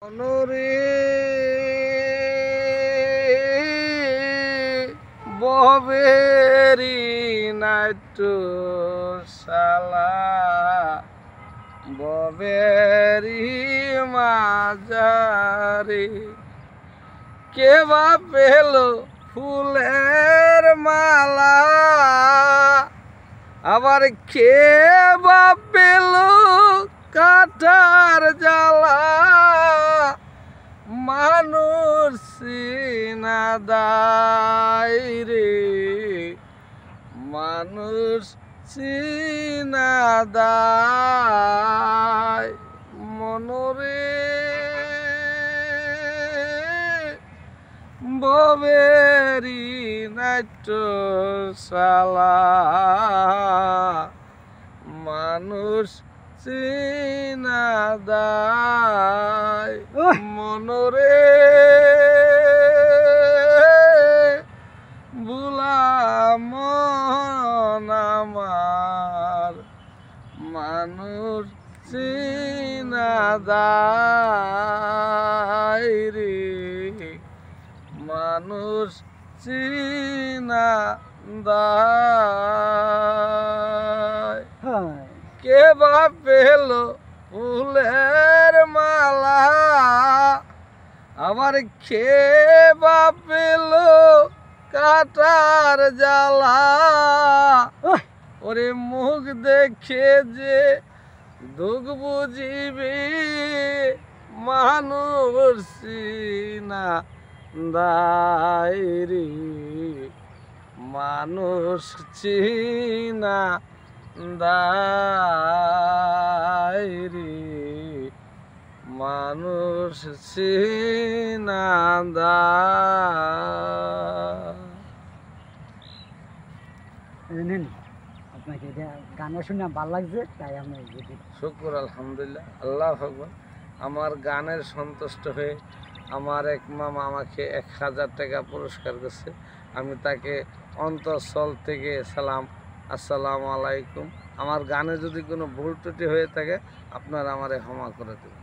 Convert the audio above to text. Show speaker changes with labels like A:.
A: অনুরে ববেরি নাট্যশালা ববেরি মাঝারে কে বা পেল ফুলের মালা আবার কে বা পেল কাটার জ্বালা মানুষ সিনাদাই রে মানুষ সিনাদাই মনরে ববেরি নাট্যশালা মানুষ সিনাদাই মনরে বুলাম আমার মানুষ সিনাদাই রে মানুষ সিনাদাই কে বা পেল ফুলের মালা আবার কে বা পেল কাটার জ্বালা ওরে মুখ দেখে যে দুঃখ বুঝিবি মানুষ সিনা দায়রি মানুষ চিনা দায়রি মানুষ চিনা
B: আপনাকে গান শুনে ভালো লাগছে তাই আমি
A: শুকর আলহামদুলিল্লাহ আল্লাহ ভগবান আমার গানের সন্তুষ্ট হয়ে আমার এক মামা আমাকে 1000 টাকা পুরস্কার করছে আমি তাকে অন্তঃস্থল থেকে সালাম আসসালামু আলাইকুম আমার গানে যদি কোনো ভুল ত্রুটি হয়ে থাকে আপনারা আমারে ক্ষমা করে দেবেন।